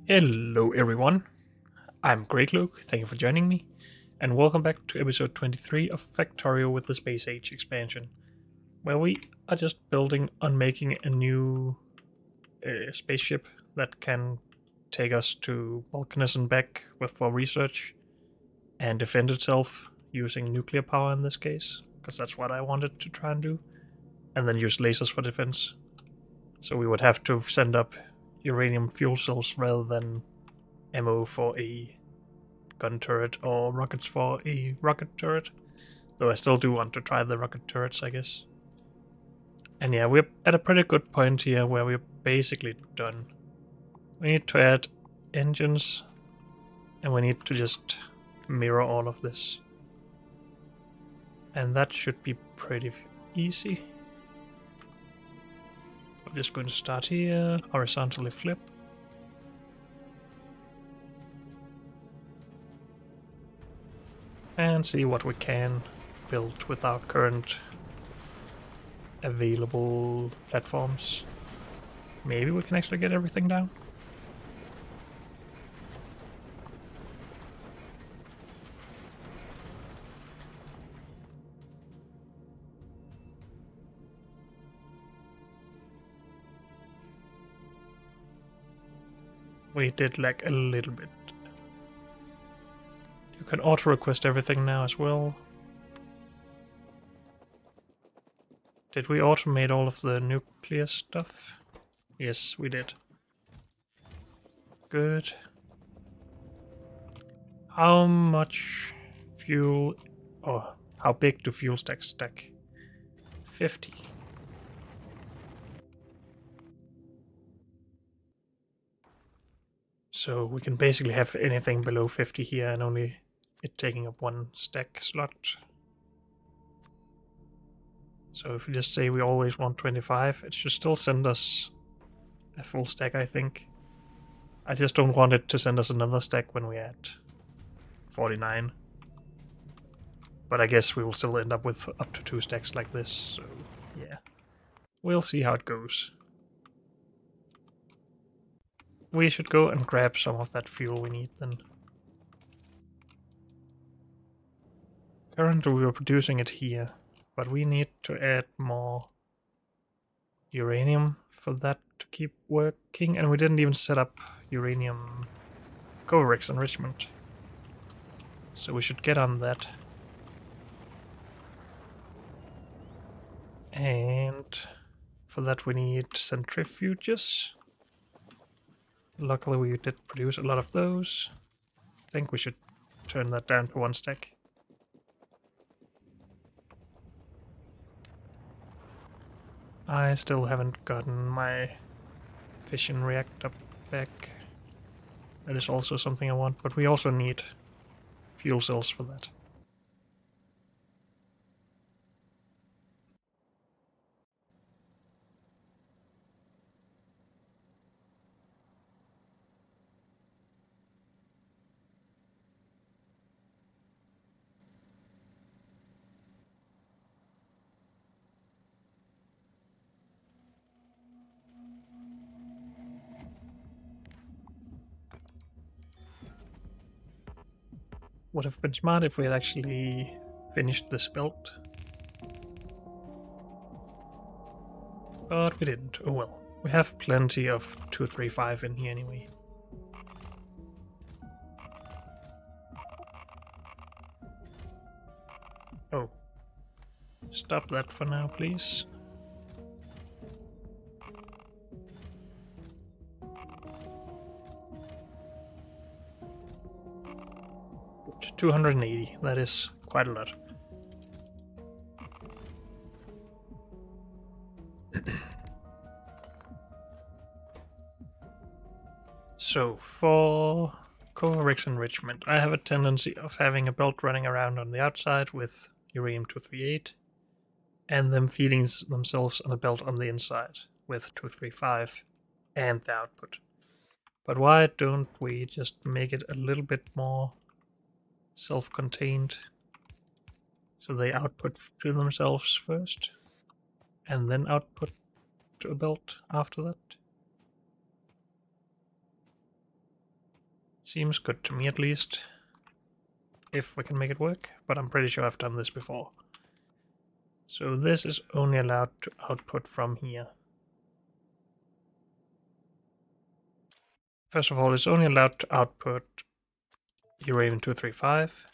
Hello everyone, I'm Great Luke, thank you for joining me, and welcome back to episode 23 of Factorio with the Space Age expansion, where we are just building on making a new spaceship that can take us to Vulcanism and back for research and defend itself using nuclear power in this case, because that's what I wanted to try and do, and then use lasers for defense. So we would have to send up uranium fuel cells rather than ammo for a gun turret or rockets for a rocket turret. Though I still do want to try the rocket turrets, I guess. And yeah, we're at a pretty good point here where we're basically done. We need to add engines, and we need to just mirror all of this. And that should be pretty easy. I'm just going to start here, horizontally flip. And see what we can build with our current available platforms. Maybe we can actually get everything down. We did lag a little bit. You can auto-request everything now as well. Did we automate all of the nuclear stuff? Yes, we did. Good. How much fuel... Oh, how big do fuel stacks stack? 50. So we can basically have anything below 50 here and only it taking up one stack slot. So if we just say we always want 25, it should still send us a full stack, I think. I just don't want it to send us another stack when we're at 49. But I guess we will still end up with up to 2 stacks like this, so yeah. We'll see how it goes. We should go and grab some of that fuel we need then. Currently we are producing it here, but we need to add more uranium for that to keep working, and we didn't even set up uranium Corex enrichment. So we should get on that. And for that we need centrifuges. Luckily we did produce a lot of those. I think we should turn that down to 1 stack. I still haven't gotten my fission reactor back. That is also something I want, but we also need fuel cells for that. Would have been smart if we had actually finished this build. But we didn't. Oh well. We have plenty of 235 in here anyway. Oh. Stop that for now, please. Good. 280. That is quite a lot. So, for Corex enrichment, I have a tendency of having a belt running around on the outside with uranium-238, and them feeding themselves on a belt on the inside with 235 and the output. But why don't we just make it a little bit more self-contained, so they output to themselves first, and then output to a belt after that? Seems good to me at least. If we can make it work, but I'm pretty sure I've done this before. So this is only allowed to output from here. First of all, it's only allowed to output uranium-235,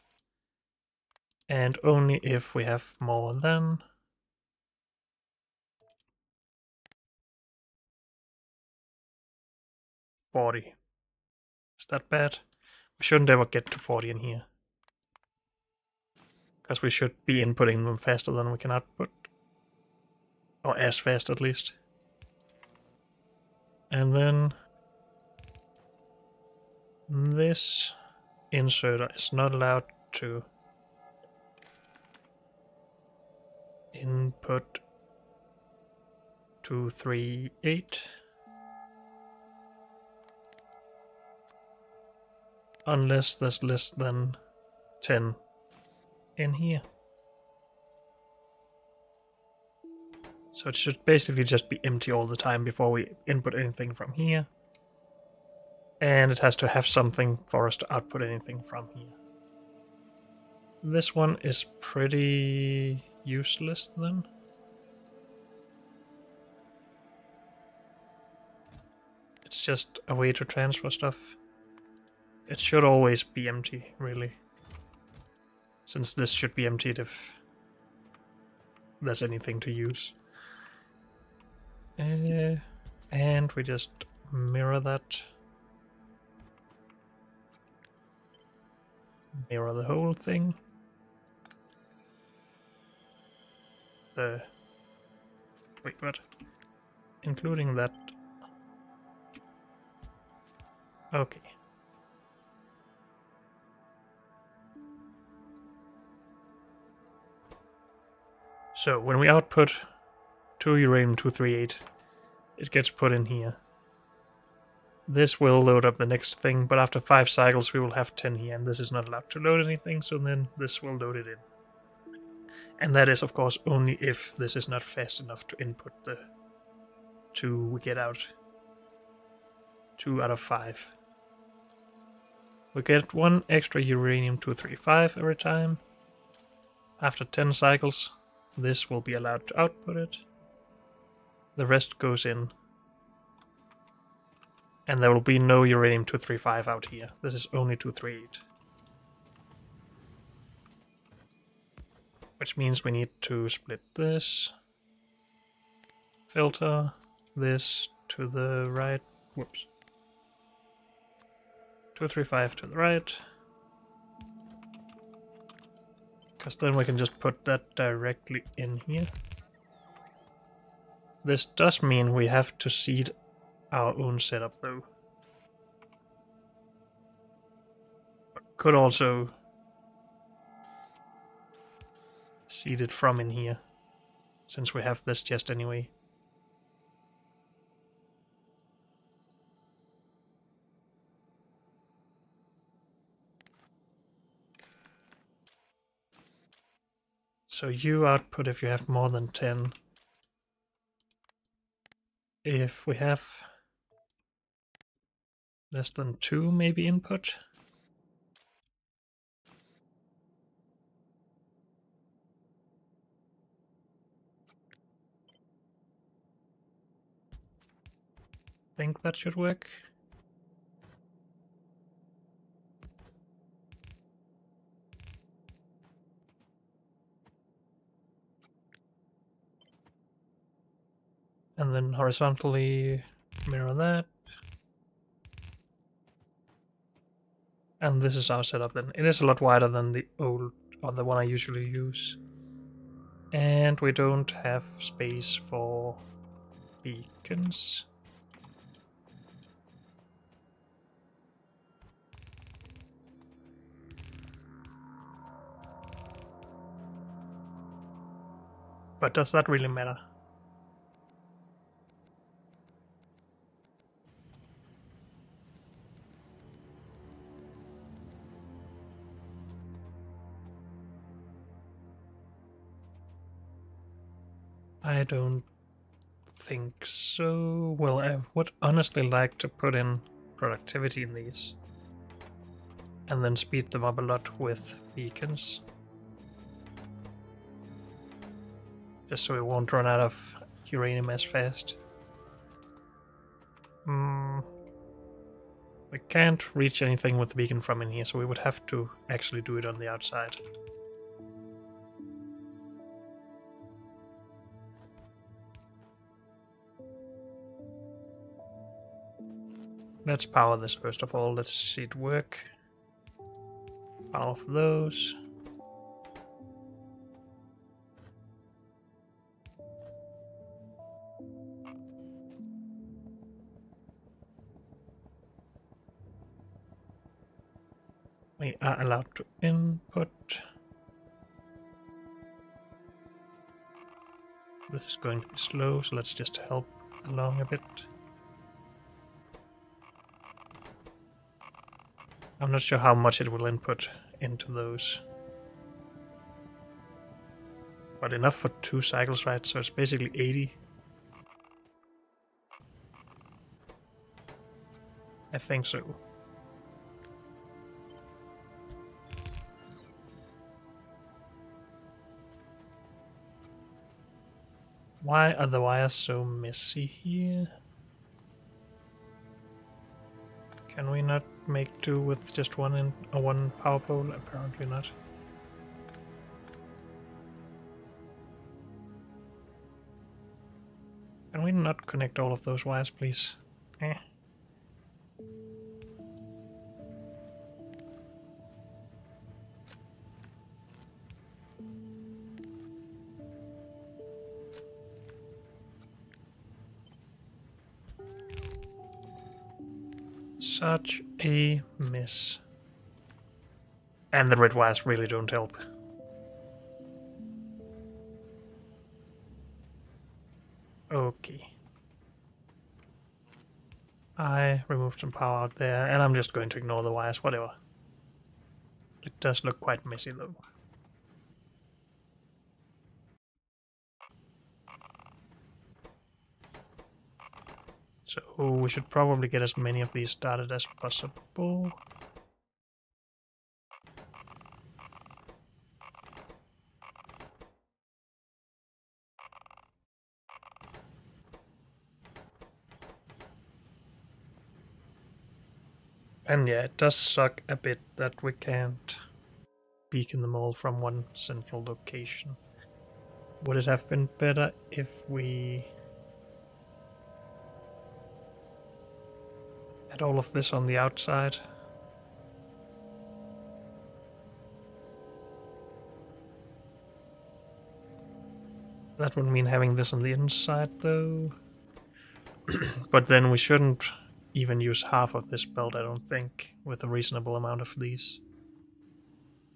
and only if we have more than 40. Is that bad? We shouldn't ever get to 40 in here, because we should be inputting them faster than we can output. Or as fast at least. And then this inserter is not allowed to input 238 unless there's less than 10 in here. So it should basically just be empty all the time before we input anything from here. And it has to have something for us to output anything from here. This one is pretty useless then. It's just a way to transfer stuff. It should always be empty, really. Since this should be emptied if there's anything to use. And we just mirror that. Mirror the whole thing. Wait, what? Including that. Okay. So when we output 2 uranium-238, it gets put in here. This will load up the next thing, but after 5 cycles we will have 10 here, and this is not allowed to load anything, so then this will load it in. And that is, of course, only if this is not fast enough to input the 2 we get out. 2 out of 5. We get 1 extra uranium-235 every time. After 10 cycles, this will be allowed to output it. The rest goes in. And there will be no uranium-235 out here. This is only 238. Which means we need to split this. Filter this to the right. Whoops. 235 to the right. Because then we can just put that directly in here. This does mean we have to seed our own setup though. Could also seed it from in here, since we have this chest anyway. So you output if you have more than 10. If we have less than 2 maybe input. I think that should work. And then horizontally mirror that. And this is our setup then. It is a lot wider than the old, or the one I usually use. And we don't have space for beacons. But does that really matter? I don't think so. Well, I would honestly like to put in productivity in these. and then speed them up a lot with beacons. Just so we won't run out of uranium as fast. We can't reach anything with the beacon from in here, so we would have to actually do it on the outside. Let's power this first of all. Let's see it work. Power for those. We are allowed to input. This is going to be slow, so let's just help along a bit. I'm not sure how much it will input into those. But enough for 2 cycles, right? So it's basically 80. I think so. Why are the wires so messy here? Can we not make do with just one power pole? Apparently not. Can we not connect all of those wires, please? Eh. Such a mess. And the red wires really don't help. Okay. I removed some power out there, and I'm just going to ignore the wires, whatever. It does look quite messy though. So we should probably get as many of these started as possible. And yeah, it does suck a bit that we can't beacon them all from one central location. Would it have been better if we had all of this on the outside? That would mean having this on the inside though. But then we shouldn't even use half of this belt, I don't think, with a reasonable amount of these.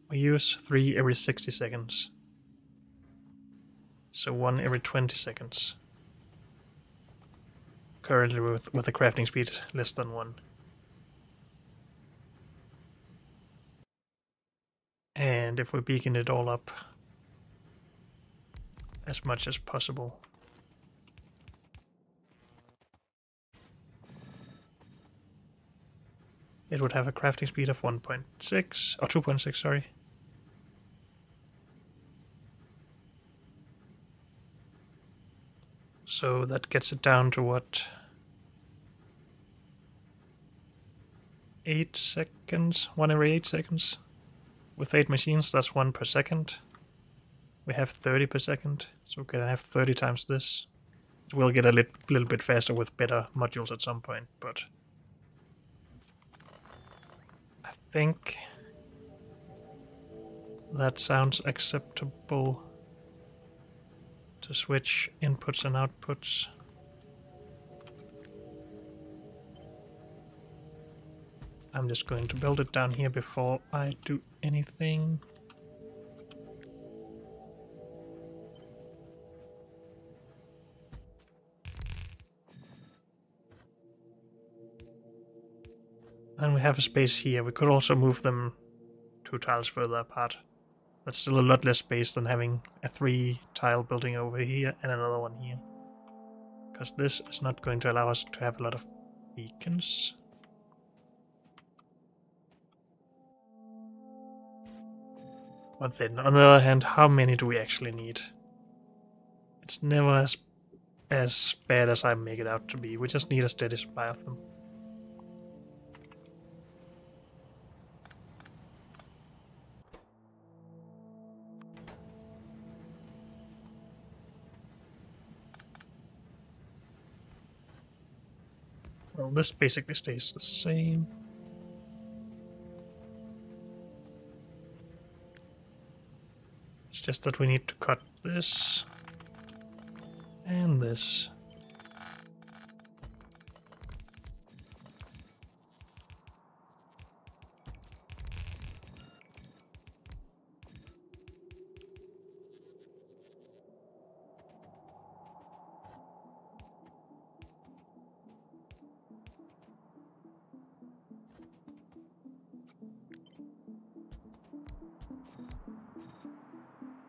We use 3 every 60 seconds. So 1 every 20 seconds. Currently with a crafting speed less than 1. And if we beacon it all up as much as possible. It would have a crafting speed of 1.6, or 2.6, sorry. So that gets it down to what? 8 seconds? 1 every 8 seconds? With 8 machines, that's 1 per second. We have 30 per second, so we can have 30 times this. It will get a little bit faster with better modules at some point, but I think that sounds acceptable to switch inputs and outputs. I'm just going to build it down here before I do anything. And we have a space here. We could also move them 2 tiles further apart. That's still a lot less space than having a 3-tile building over here and another one here. Because this is not going to allow us to have a lot of beacons. But then, on the other hand, how many do we actually need? It's never as bad as I make it out to be. We just need a steady supply of them. Well, this basically stays the same. It's just that we need to cut this and this.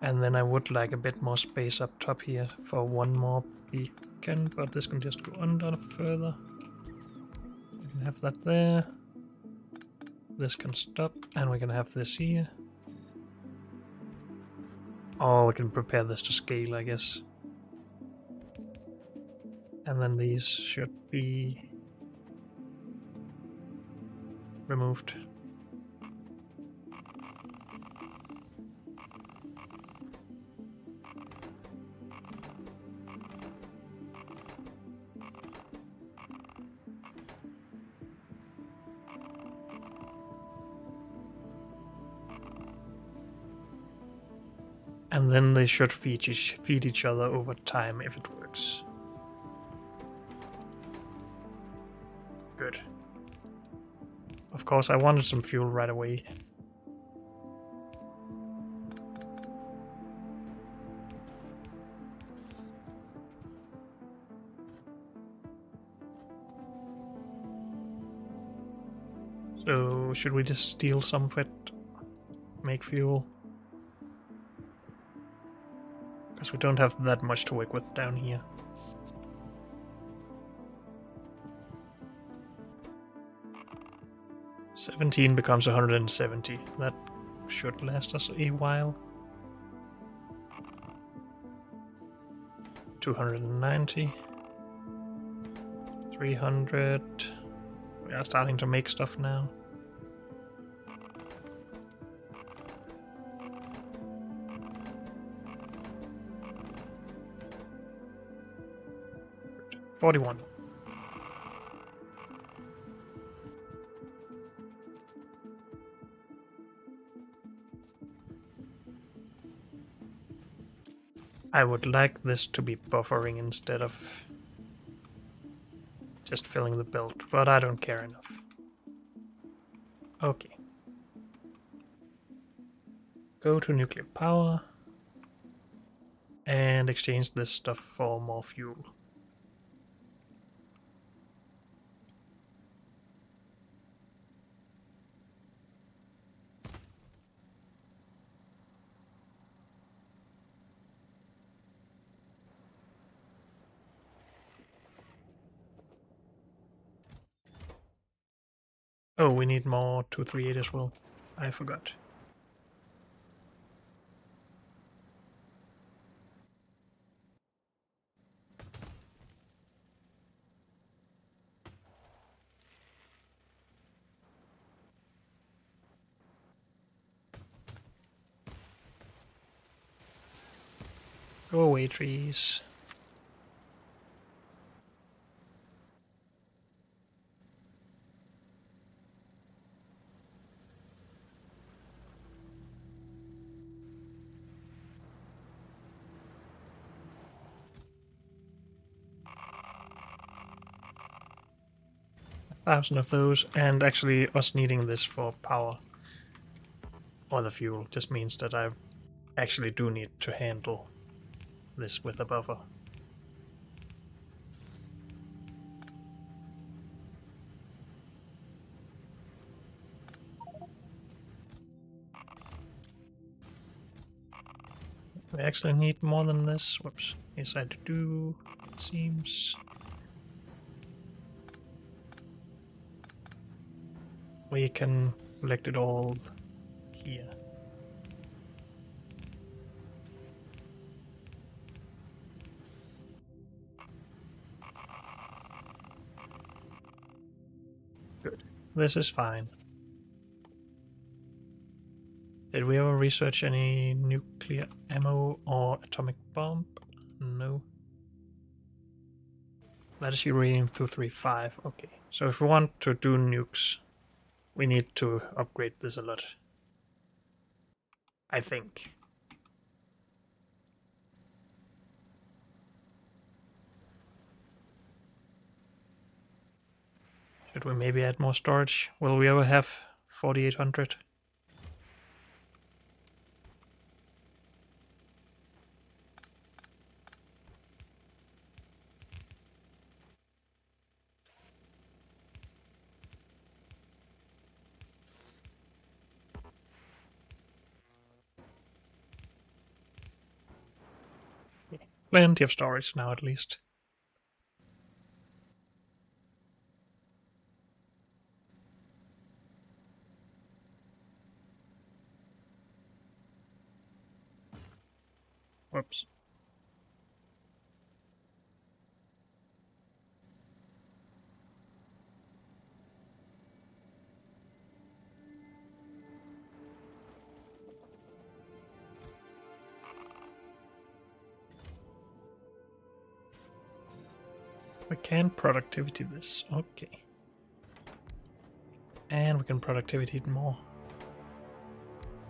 And then I would like a bit more space up top here for one more beacon, but this can just go under further. We can have that there. This can stop, and we can have this here. Or we can prepare this to scale, I guess. And then these should be removed. And then they should feed each other over time if it works. Good. Of course, I wanted some fuel right away. So, should we just steal some of it? Make fuel? Because we don't have that much to work with down here. $17 becomes 170. That should last us a while. 290. 300. We are starting to make stuff now. 41. I would like this to be buffering instead of just filling the belt, but I don't care enough. Okay. Go to nuclear power and exchange this stuff for more fuel. Oh, we need more 238 as well. I forgot. Go away, trees. A 1,000 of those, and actually us needing this for power or the fuel just means that I actually do need to handle this with a buffer. We actually need more than this. Whoops. Yes, I do, it seems. We can collect it all here. Good. This is fine. Did we ever research any nuclear ammo or atomic bomb? No. That is uranium 235. Okay. So if we want to do nukes, we need to upgrade this a lot. I think. Should we maybe add more storage? Will we ever have 4800? Plenty of storage now at least. Whoops. We can productivity this. Okay. And we can productivity it more.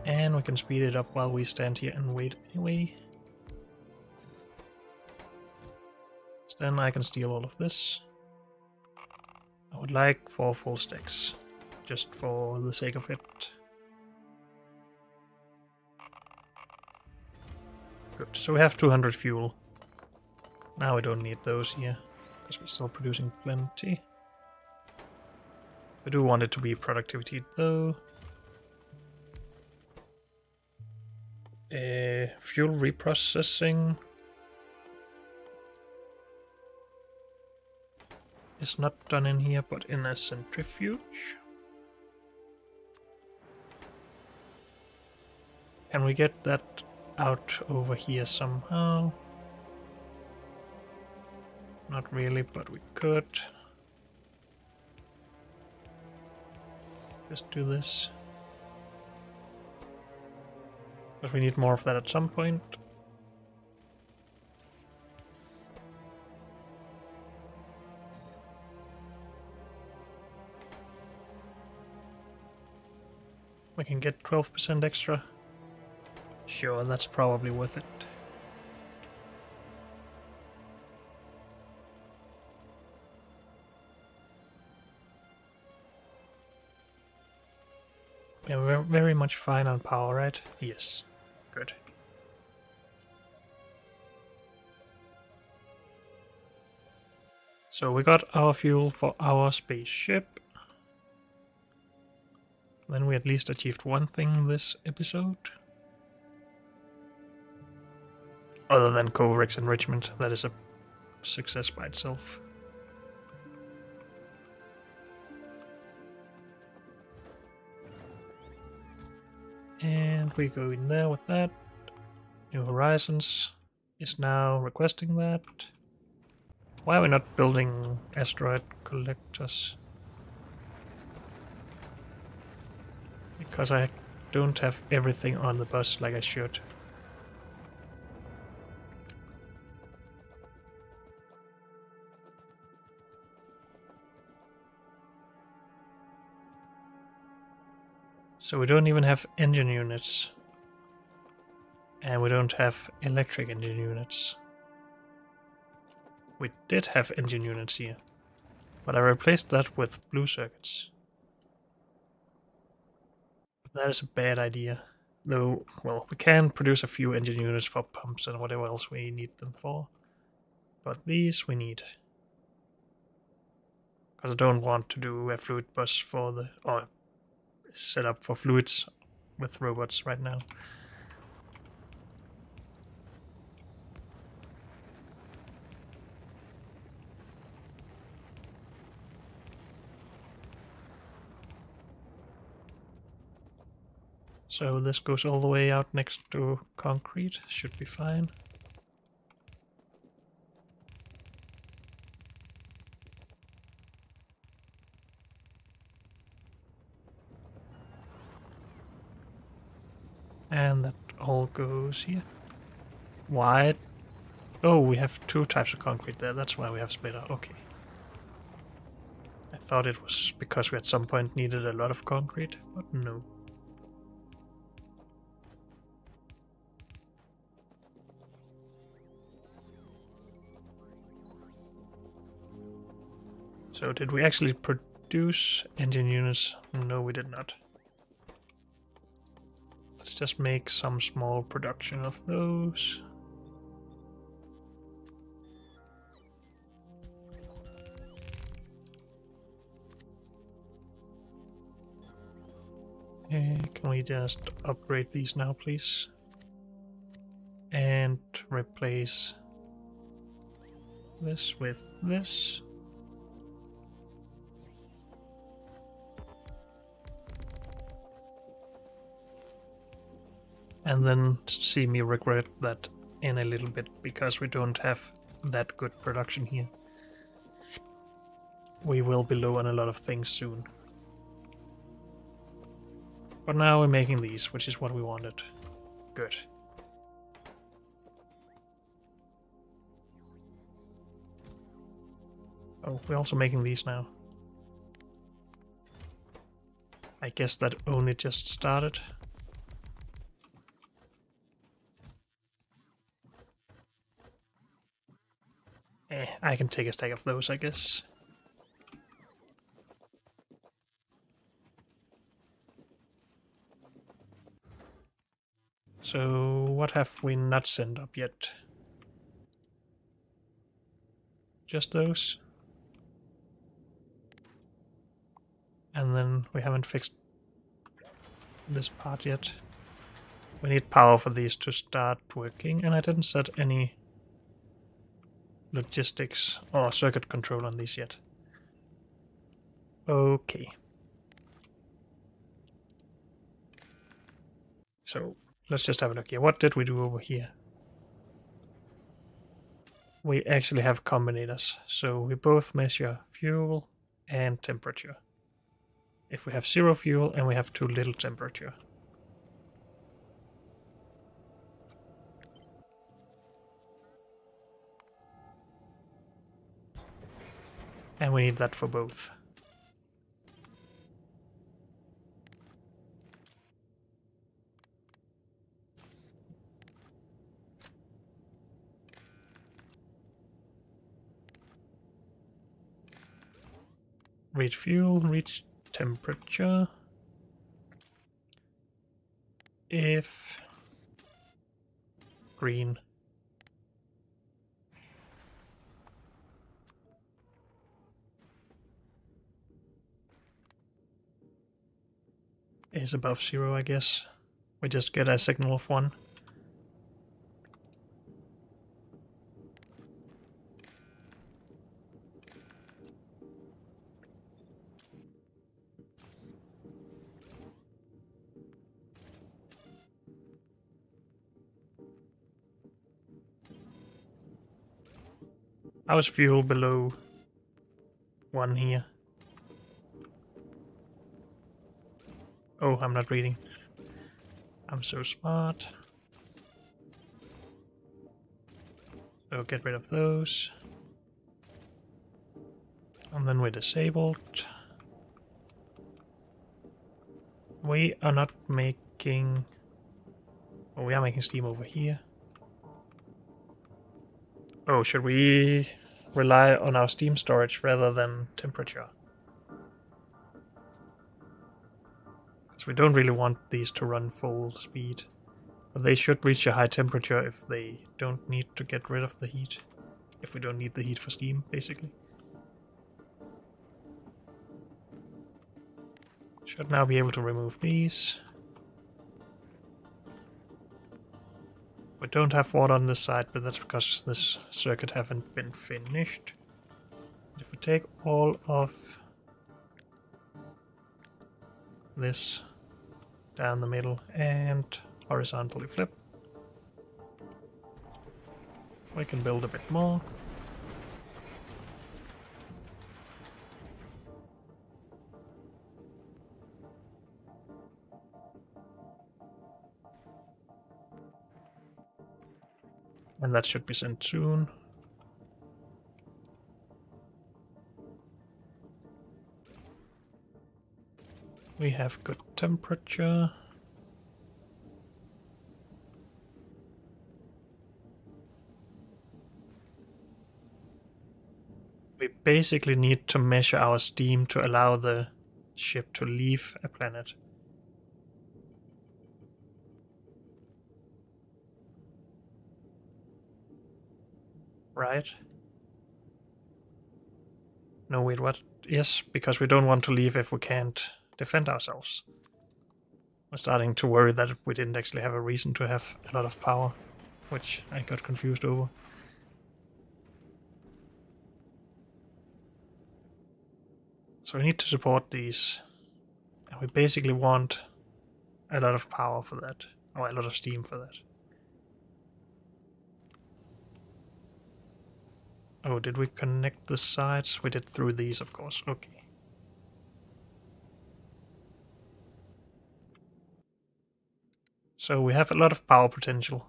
And we can speed it up while we stand here and wait anyway. So then I can steal all of this. I would like 4 full stacks, just for the sake of it. Good, so we have 200 fuel. Now we don't need those here, because we're still producing plenty. We do want it to be productivity though. Fuel reprocessing is not done in here, but in a centrifuge. Can we get that out over here somehow? Not really, but we could. Just do this. Because we need more of that at some point. We can get 12% extra. Sure, that's probably worth it. Yeah, we're very much fine on power, right? Yes. Good. So we got our fuel for our spaceship. Then we at least achieved one thing this episode. Other than Coverix enrichment, that is a success by itself. And we go in there with that. New Horizons is now requesting that. Why are we not building asteroid collectors? Because I don't have everything on the bus like I should. So we don't even have engine units. And we don't have electric engine units. We did have engine units here. But I replaced that with blue circuits. That is a bad idea. Though, well, we can produce a few engine units for pumps and whatever else we need them for. But these we need. Because I don't want to do a fluid bus for the... or set up for fluids with robots right now. So this goes all the way out next to concrete, should be fine. And that all goes here. Wide. Oh, we have two types of concrete there. That's why we have splitter. Okay. I thought it was because we at some point needed a lot of concrete, but no. So did we actually produce engine units? No, we did not. Let's just make some small production of those. Can we just upgrade these now, please? And replace this with this. And then see me regret that in a little bit, because we don't have that good production here. We will be low on a lot of things soon. But now we're making these, which is what we wanted. Good. Oh, we're also making these now. I guess that only just started. I can take a stack of those, I guess. So, what have we not sent up yet? Just those? And then we haven't fixed this part yet. We need power for these to start working, and I didn't set any logistics or circuit control on these yet. Okay. So, let's just have a look here. What did we do over here? We actually have combinators, so we both measure fuel and temperature. If we have 0 fuel and we have too little temperature. And we need that for both. Reach fuel, reach temperature. If green is above 0, I guess we just get a signal of 1. How's fuel below 1 here? Oh, I'm not reading. I'm so smart. So get rid of those. And then we're disabled. We are not making... Oh, we are making steam over here. Oh, should we rely on our steam storage rather than temperature? Because we don't really want these to run full speed. But they should reach a high temperature if they don't need to get rid of the heat. If we don't need the heat for steam, basically. Should now be able to remove these. We don't have water on this side, but that's because this circuit haven't been finished. If we take all of this down the middle and horizontally flip, we can build a bit more. And that should be sent soon. We have good temperature. We basically need to measure our steam to allow the ship to leave a planet. Right? No, wait, what? Yes, because we don't want to leave if we can't defend ourselves. We're starting to worry that we didn't actually have a reason to have a lot of power, which I got confused over. So we need to support these. And we basically want a lot of power for that, or a lot of steam for that. Oh, did we connect the sides? We did through these, of course. Okay. So we have a lot of power potential.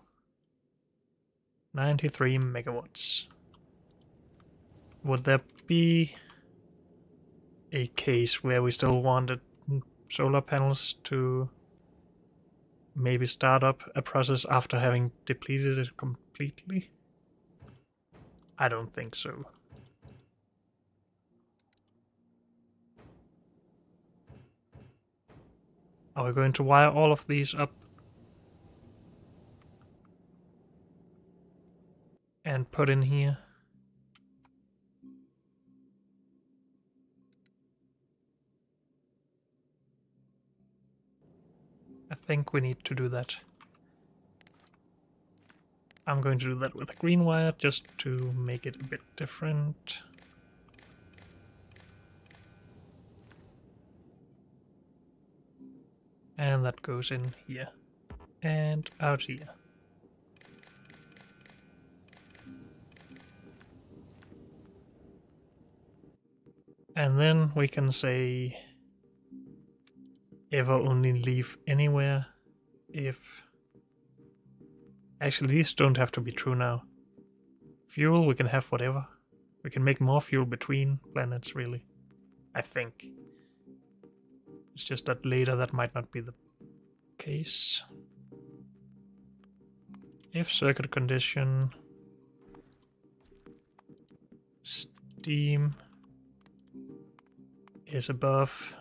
93 megawatts. Would there be a case where we still wanted solar panels to maybe start up a process after having depleted it completely? I don't think so. Are we going to wire all of these up and put in here? I think we need to do that. I'm going to do that with a green wire just to make it a bit different. And that goes in here and out here. And then we can say ever only leave anywhere if... Actually, these don't have to be true now. Fuel, we can have whatever. We can make more fuel between planets, really. I think. It's just that later that might not be the case. If circuit condition... Steam is above...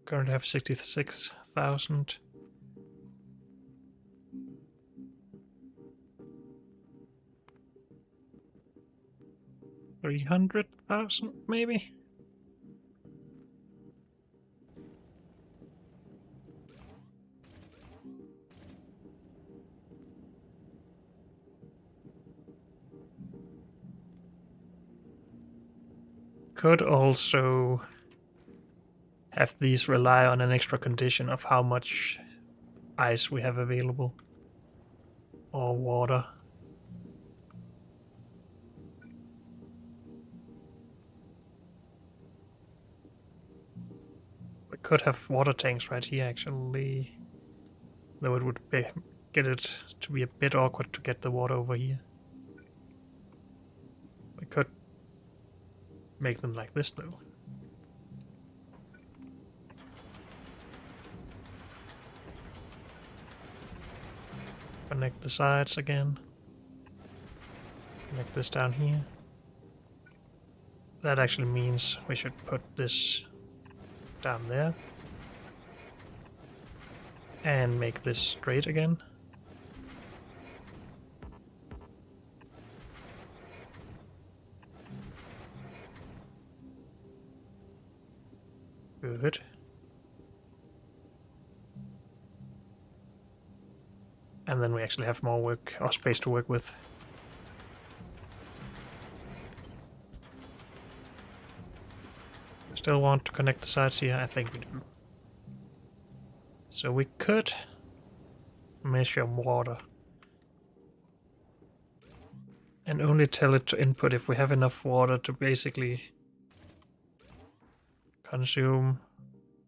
Currently have 66,000. 300,000, maybe? Could also have these rely on an extra condition of how much ice we have available. Or water. We could have water tanks right here, actually. Though it would get it to be a bit awkward to get the water over here. We could make them like this, though. Connect the sides again. Connect this down here. That actually means we should put this down there. And make this straight again. Good. And then we actually have more work or space to work with. Still want to connect the sides here? I think we do. So we could measure water. And only tell it to input if we have enough water to basically consume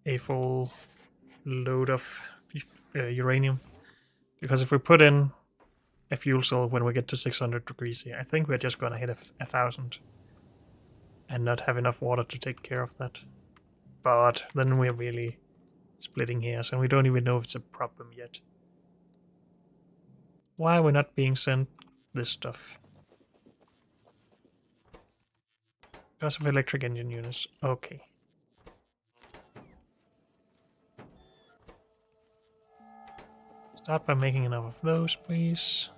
a full load of uranium. Because if we put in a fuel cell when we get to 600 degrees here. I think we're just gonna hit 1,000 and not have enough water to take care of that. But then we're really splitting hairs, and we don't even know if it's a problem yet. Why are we not being sent this stuff? Because of electric engine units. Okay. Start by making enough of those, please.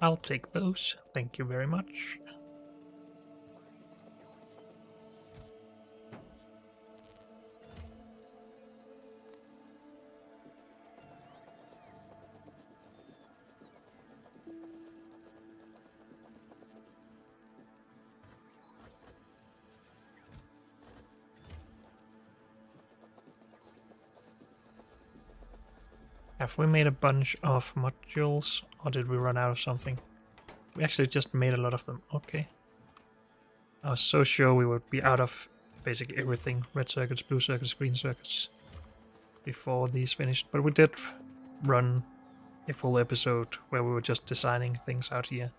I'll take those. Thank you very much. Have we made a bunch of modules, or did we run out of something? We actually just made a lot of them. Okay. I was so sure we would be out of basically everything. Red circuits, blue circuits, green circuits before these finished. But we did run a full episode where we were just designing things out here.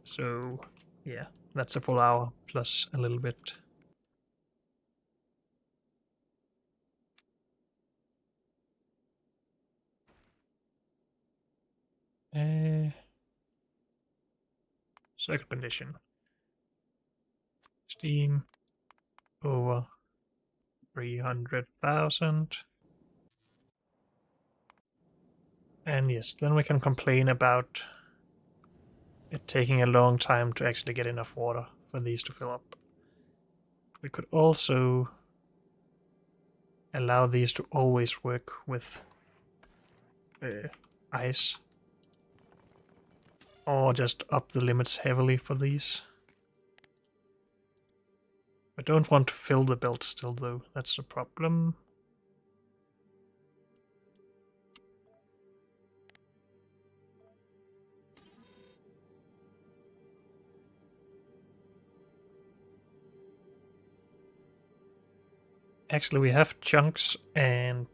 So, yeah, that's a full hour plus a little bit. Circuit condition. Steam over 300,000. And yes, then we can complain about it taking a long time to actually get enough water for these to fill up. We could also allow these to always work with ice. Or just up the limits heavily for these. I don't want to fill the belt still though, that's the problem. Actually, we have chunks and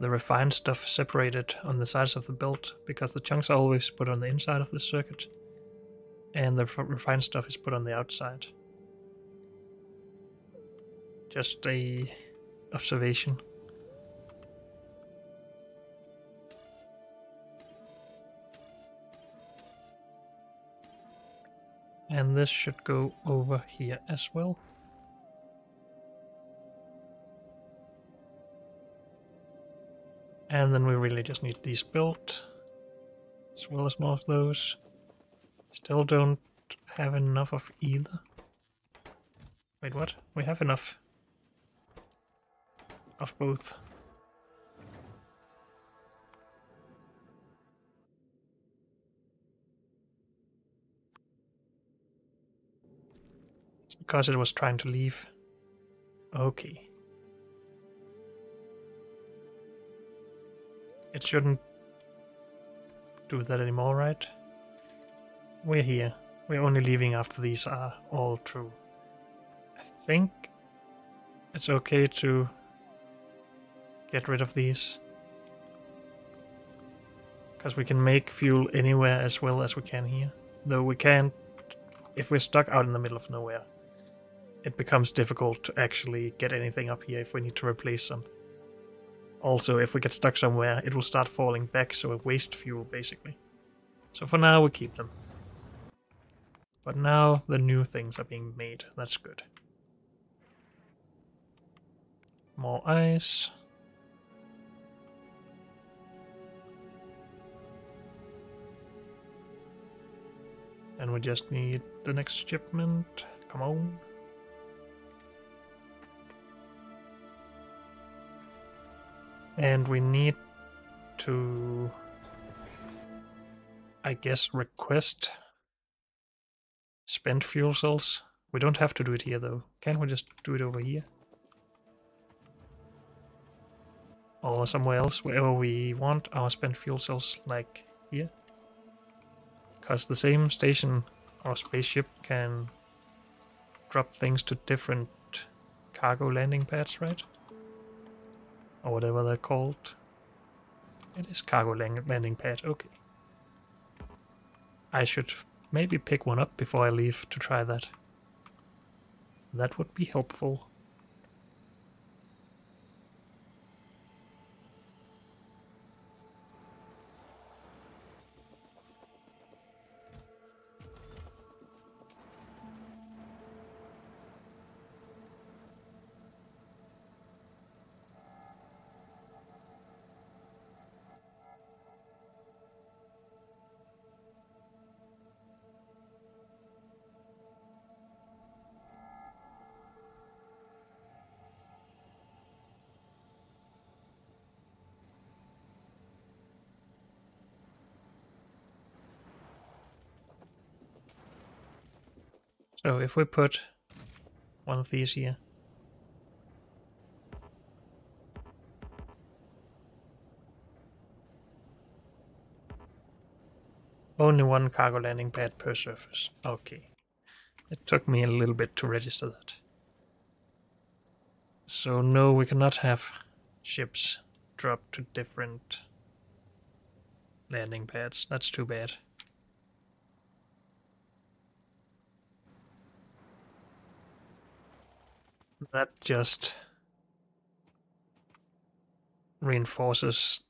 the refined stuff separated on the sides of the belt, because the chunks are always put on the inside of the circuit and the refined stuff is put on the outside. Just a observation. And this should go over here as well. And then we really just need these built, as well as more of those. Still don't have enough of either. Wait, what? We have enough of both. It's because it was trying to leave. Okay. It shouldn't do that anymore, right? We're here. We're only leaving after these are all true. I think it's okay to get rid of these. Because we can make fuel anywhere as well as we can here. Though we can't, if we're stuck out in the middle of nowhere, it becomes difficult to actually get anything up here if we need to replace something. Also, if we get stuck somewhere, it will start falling back, so we waste fuel, basically. So for now, we keep them. But now the new things are being made. That's good. More ice. And we just need the next shipment. Come on. And we need to, I guess, request spent fuel cells. We don't have to do it here though. Can't we just do it over here? Or somewhere else, wherever we want our spent fuel cells, like here. Because the same station or spaceship can drop things to different cargo landing pads, right? Or whatever they're called. It is cargo landing pad, okay. I should maybe pick one up before I leave to try that. That would be helpful. So if we put one of these here. Only one cargo landing pad per surface. Okay. It took me a little bit to register that. So no, we cannot have ships drop to different landing pads. That's too bad. That just reinforces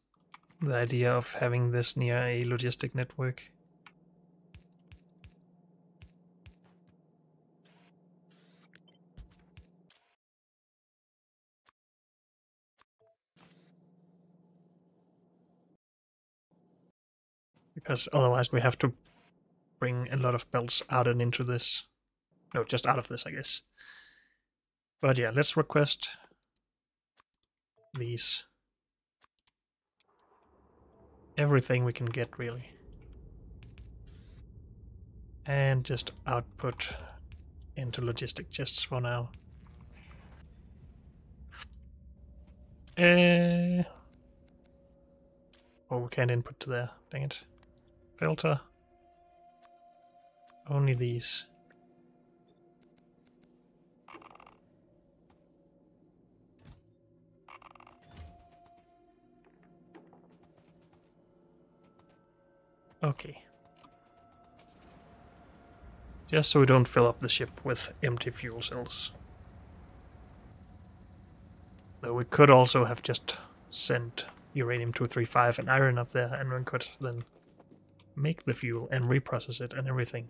the idea of having this near a logistic network. Because otherwise we have to bring a lot of belts out and into this. No, just out of this, I guess. But yeah, let's request these. Everything we can get, really. And just output into logistic chests for now. Oh, we can't input to there. Dang it. Filter. Only these. Okay. Just so we don't fill up the ship with empty fuel cells. Though we could also have just sent uranium-235 and iron up there, and we could then make the fuel and reprocess it and everything.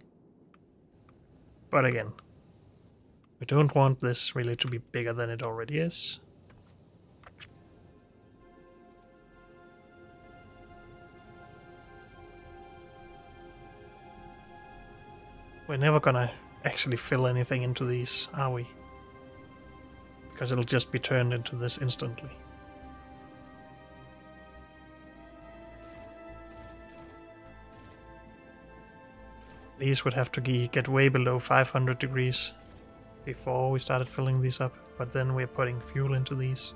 But again, we don't want this really to be bigger than it already is. We're never gonna actually fill anything into these, are we? Because it'll just be turned into this instantly. These would have to get way below 500 degrees before we started filling these up, but then we're putting fuel into these.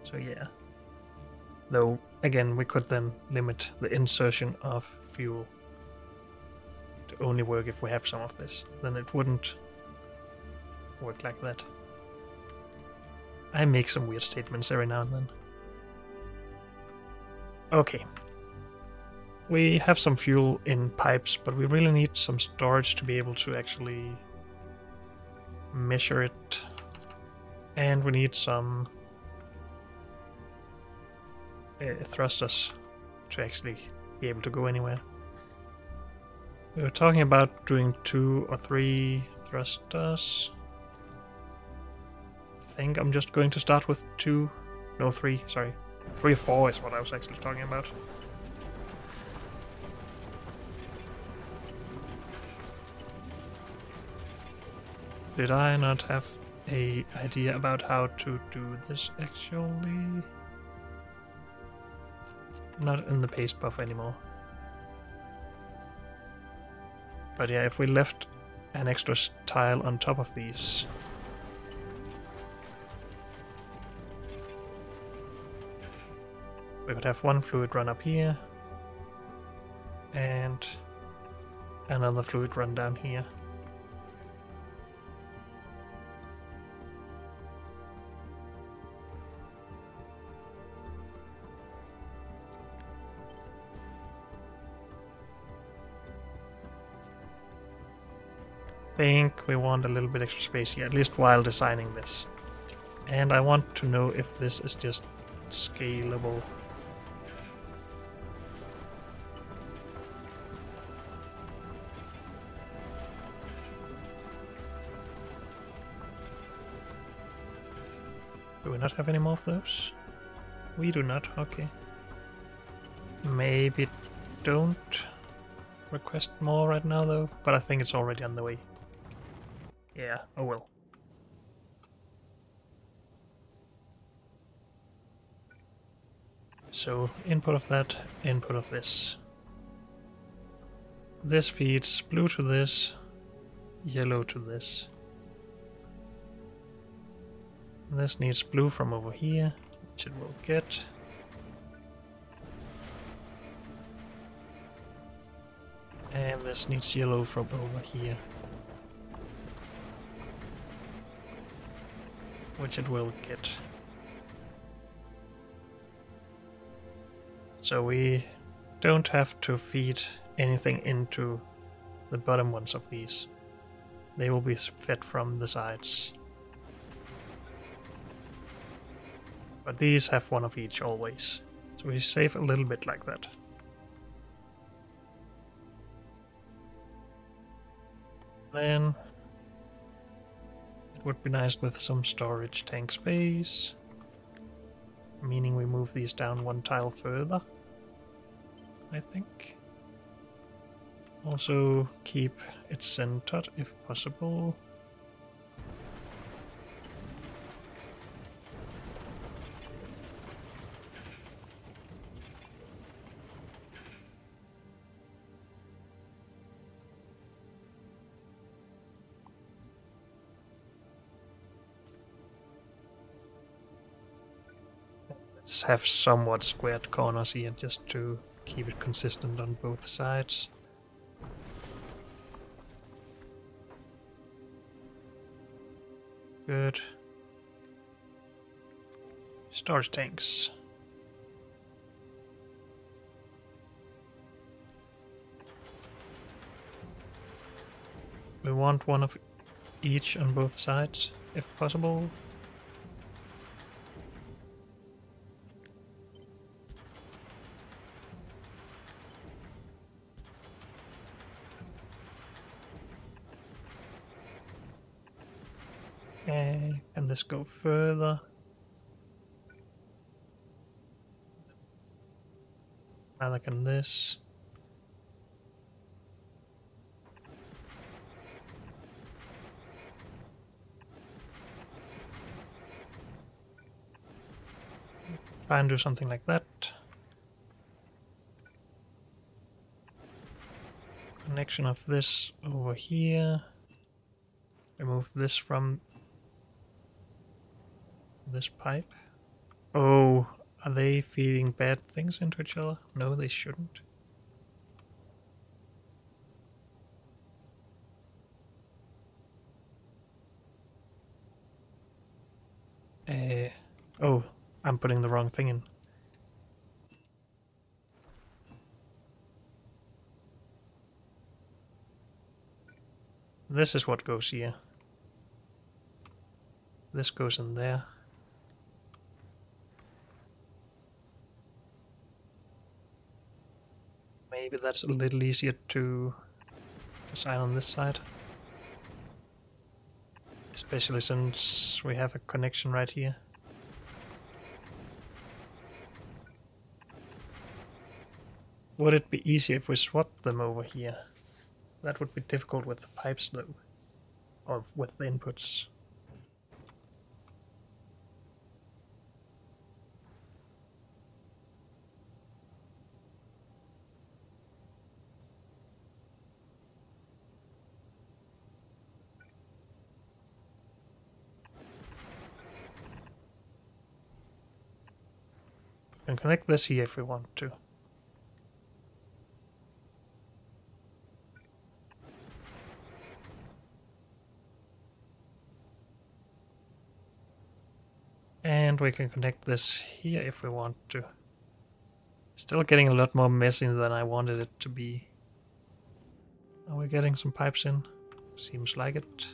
So yeah. Though, again, we could then limit the insertion of fuel to only work if we have some of this. Then it wouldn't work like that. I make some weird statements every now and then. Okay. We have some fuel in pipes, but we really need some storage to be able to actually measure it. And we need some thrusters to actually be able to go anywhere. We were talking about doing 2 or 3 thrusters. I think I'm just going to start with 2. No, 3, sorry. 3 or 4 is what I was actually talking about. Did I not have an idea about how to do this actually? Not in the paste buff anymore. But yeah, if we left an extra tile on top of these, we could have one fluid run up here, and another fluid run down here. I think we want a little bit extra space here, at least while designing this. And I want to know if this is just scalable. Do we not have any more of those? We do not, okay. Maybe don't request more right now though, but I think it's already on the way. Yeah, oh well. So input of that, input of this. This feeds blue to this, yellow to this. This needs blue from over here, which it will get. And this needs yellow from over here, which it will get. So we don't have to feed anything into the bottom ones of these. They will be fed from the sides. But these have one of each always. So we save a little bit like that. Then it would be nice with some storage tank space. Meaning we move these down one tile further, I think. Also keep it centered if possible. Let's have somewhat squared corners here just to keep it consistent on both sides. Good. Storage tanks. We want one of each on both sides, if possible. Can this go further? Neither can this. Try and do something like that. Connection of this over here. Remove this from this pipe. Oh, are they feeding bad things into each other? No, they shouldn't. Oh, I'm putting the wrong thing in. This is what goes here. This goes in there. Maybe that's a little easier to design on this side. Especially since we have a connection right here. Would it be easier if we swapped them over here? That would be difficult with the pipes though. Or with the inputs. We can connect this here if we want to. And we can connect this here if we want to. Still getting a lot more messy than I wanted it to be. Are we getting some pipes in? Seems like it.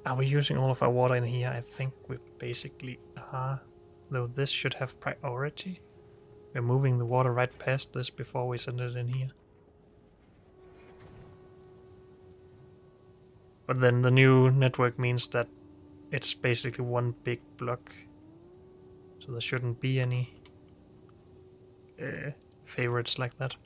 Are we using all of our water in here? I think we basically are. Though this should have priority. We're moving the water right past this before we send it in here. But then the new network means that it's basically one big block. So there shouldn't be any favorites like that.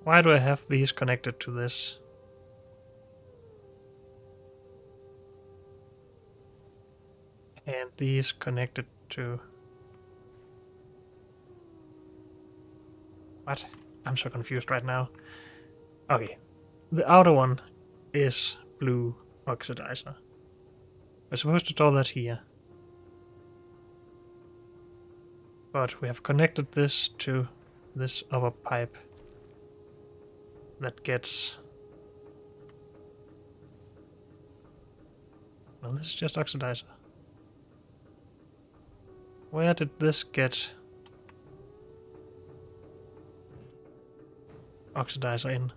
Why do I have these connected to this? And these connected to... What? I'm so confused right now. Okay. The outer one is blue oxidizer. We're supposed to store that here. But we have connected this to this other pipe that gets... No, this is just oxidizer. Where did this get oxidizer in?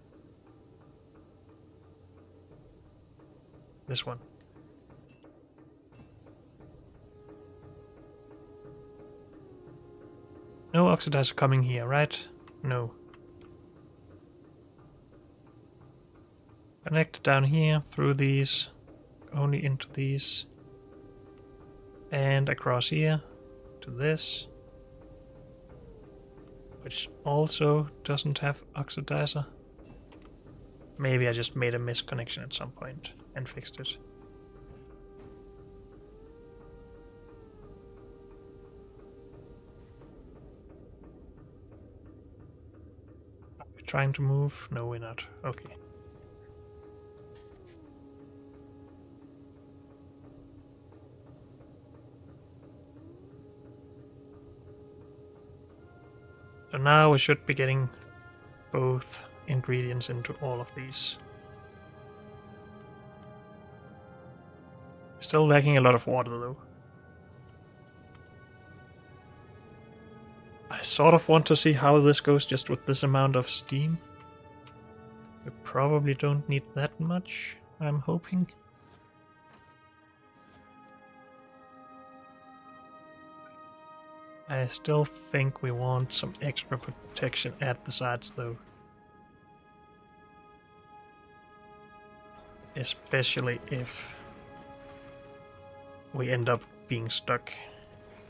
This one. No oxidizer coming here, right? No. Connect down here through these, only into these, and across here to this, which also doesn't have oxidizer. Maybe I just made a misconnection at some point and fixed it. Are we trying to move? No, we're not. Okay. So now we should be getting both ingredients into all of these. Still lacking a lot of water though. I sort of want to see how this goes just with this amount of steam. We probably don't need that much, I'm hoping. I still think we want some extra protection at the sides though. Especially if we end up being stuck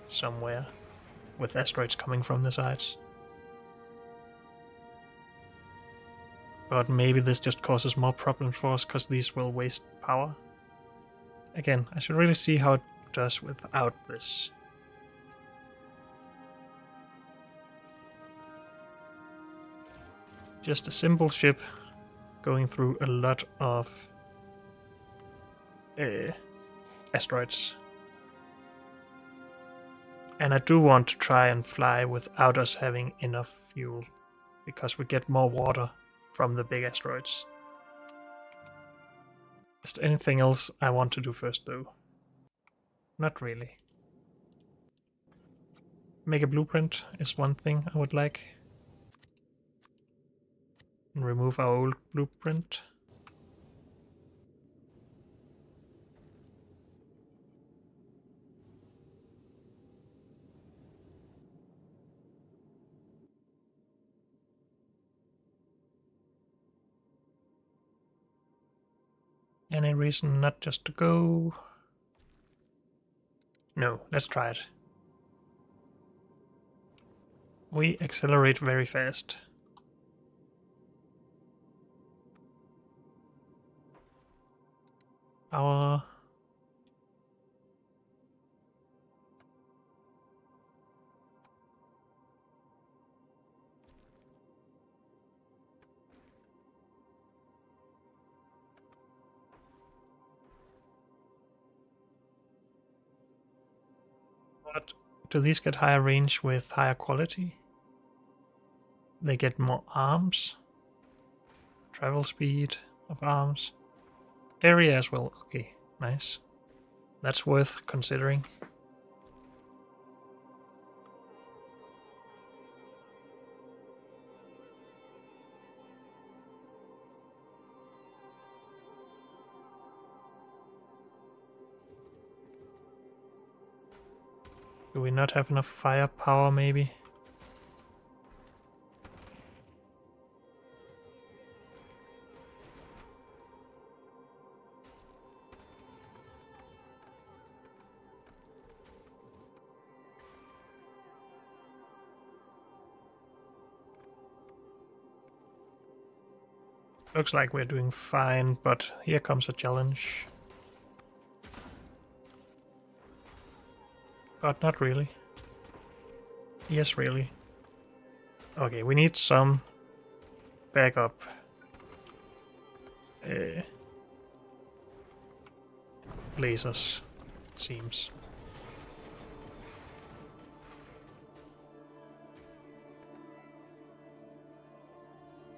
somewhere with asteroids coming from the sides. But maybe this just causes more problems for us because these will waste power. Again, I should really see how it does without this. Just a simple ship going through a lot of asteroids. And I do want to try and fly without us having enough fuel, because we get more water from the big asteroids. Is there anything else I want to do first though? Not really. Make a blueprint is one thing I would like. And remove our old blueprint. Any reason not just to go? No, let's try it. We accelerate very fast. Our But do these get higher range with higher quality? They get more arms. Travel speed of arms. Area as well. Okay, nice. That's worth considering. Do we not have enough firepower, maybe? Looks like we're doing fine, but here comes a challenge. But not really. Yes, really. Okay, we need some backup. Lasers, seems.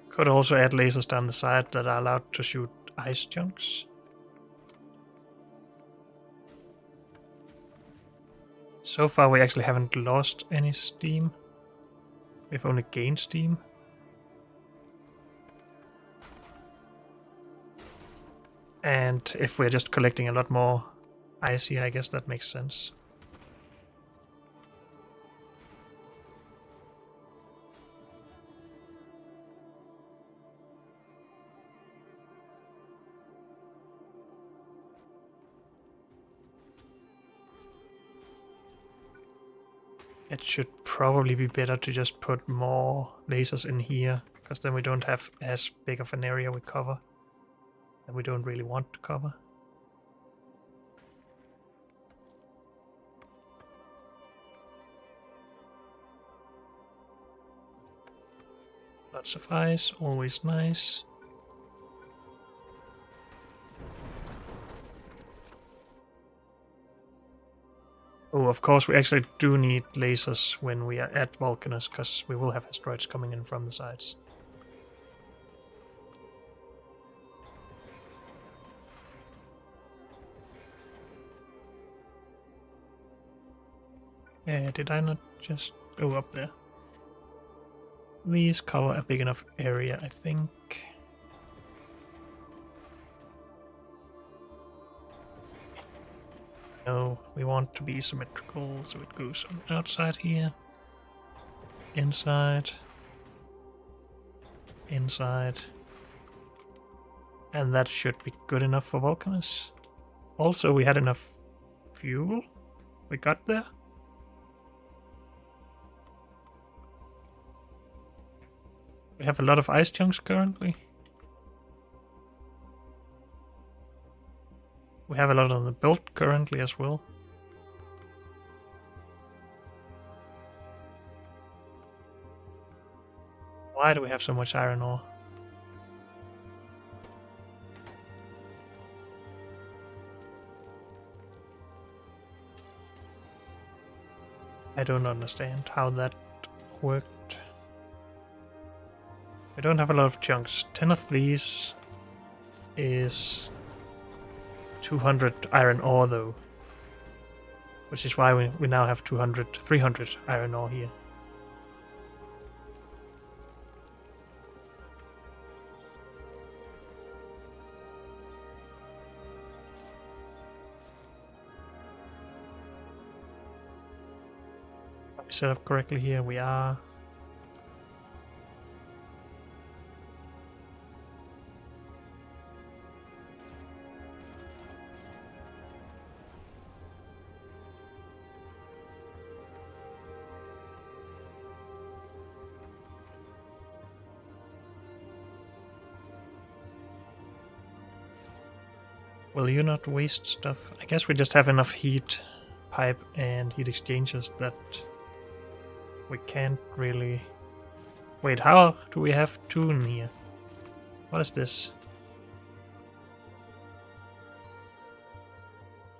Could also add lasers down the side that are allowed to shoot ice chunks. So far we actually haven't lost any steam. We've only gained steam. And if we're just collecting a lot more ice here, I guess that makes sense. It should probably be better to just put more lasers in here, because then we don't have as big of an area we cover that we don't really want to cover. Lots of ice, always nice. Oh, of course, we actually do need lasers when we are at Vulcanus, because we will have asteroids coming in from the sides. Did I not just go up there? These cover a big enough area, I think. No, we want to be symmetrical, so it goes on outside here, inside, inside, and that should be good enough for Vulcanus. Also, we had enough fuel. We got there. We have a lot of ice chunks currently. We have a lot on the build currently as well. Why do we have so much iron ore? I don't understand how that worked. We don't have a lot of chunks. 10 of these is 200 iron ore though, which is why we now have 300 iron ore here. Are we set up correctly here? We are. Will you not waste stuff? I guess we just have enough heat pipe and heat exchangers that we can't really... Wait, how do we have two in here? What is this?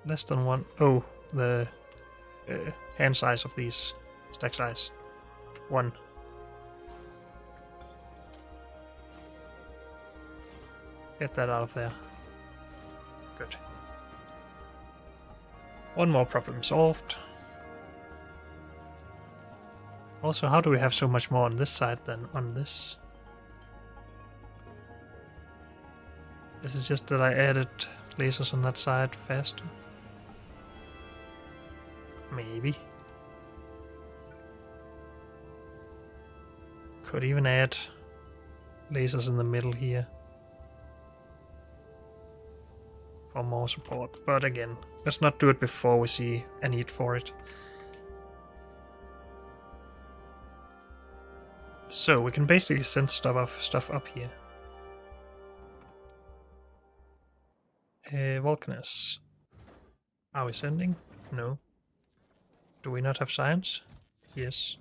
Less than one. Oh, the hand size of these. Stack size. 1. Get that out of there. Good. 1 more problem solved. Also, how do we have so much more on this side than on this? Is it just that I added lasers on that side faster? Maybe. Could even add lasers in the middle here for more support. But again, let's not do it before we see a need for it. So we can basically send stuff up here. Volcanus. Are we sending? No. Do we not have science? Yes.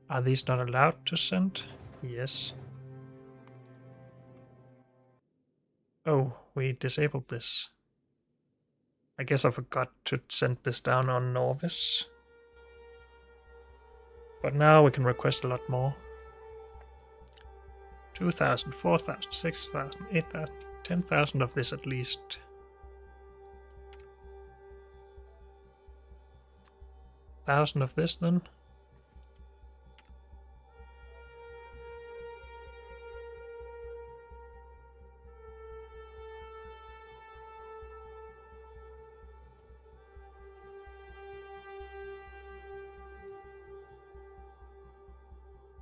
Are these not allowed to send? Yes. Oh, we disabled this. I guess I forgot to send this down on Norvis. But now we can request a lot more. 2,000, 4,000, 6,000, 8,000, 10,000 of this at least. Thousand of this then.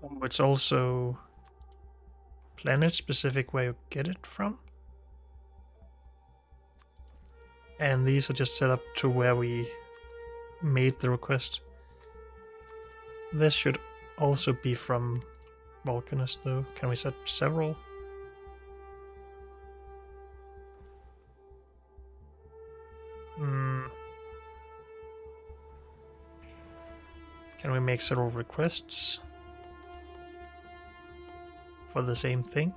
Oh, it's also planet specific where you get it from. And these are just set up to where we made the request. This should also be from Volcanus though. Can we set several? Can we make several requests for the same thing?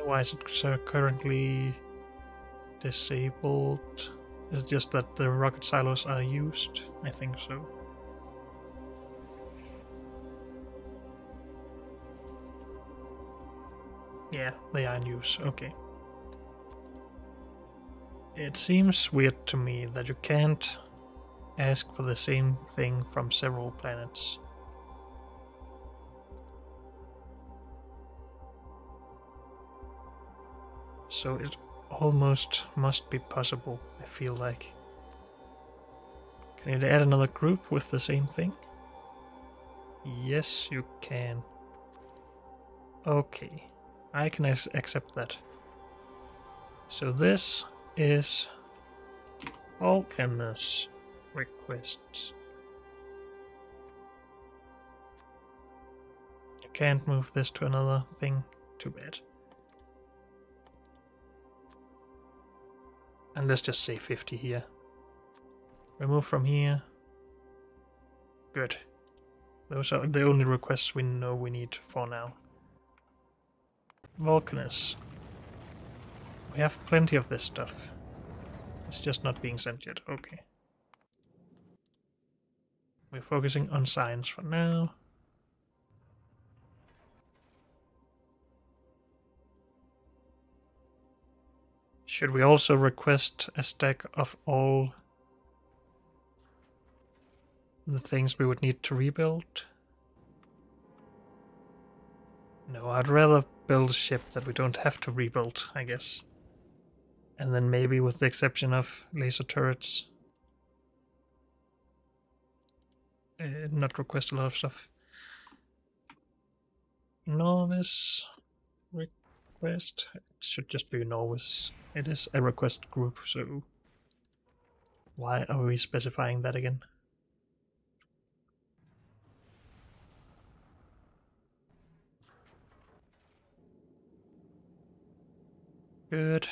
Why is it currently disabled? Is it just that the rocket silos are used? I think so. Yeah, they are in use. Okay. It seems weird to me that you can't ask for the same thing from several planets. So it almost must be possible, I feel like. Can you add another group with the same thing? Yes, you can. Okay, I can accept that. So this is Volcanus requests. You can't move this to another thing, too bad. And let's just say 50 here. Remove from here. Good. Those are the only requests we know we need for now. Volcanus. We have plenty of this stuff. It's just not being sent yet. Okay. We're focusing on science for now. Should we also request a stack of all the things we would need to rebuild? No, I'd rather build a ship that we don't have to rebuild, I guess. And then maybe with the exception of laser turrets, not request a lot of stuff. Novice request. It should just be novice. It is a request group, so why are we specifying that again? Good.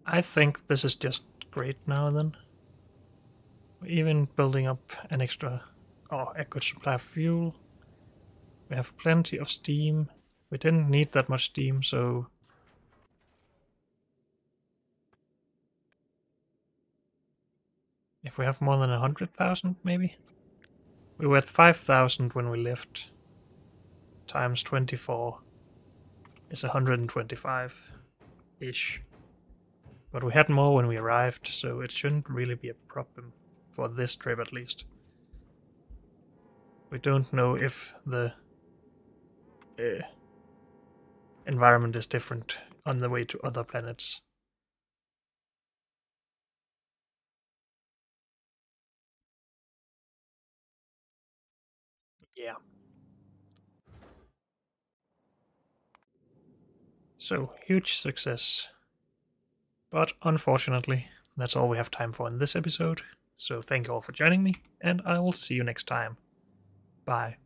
I think this is just great now then. We're even building up an extra Oh, a good supply of fuel. We have plenty of steam. We didn't need that much steam, so... If we have more than 100,000, maybe? We were at 5,000 when we left. Times 24 is 125-ish. But we had more when we arrived, so it shouldn't really be a problem. For this trip, at least. We don't know if the environment is different on the way to other planets. Yeah. So, huge success. But unfortunately, that's all we have time for in this episode. So thank you all for joining me, and I will see you next time. Bye.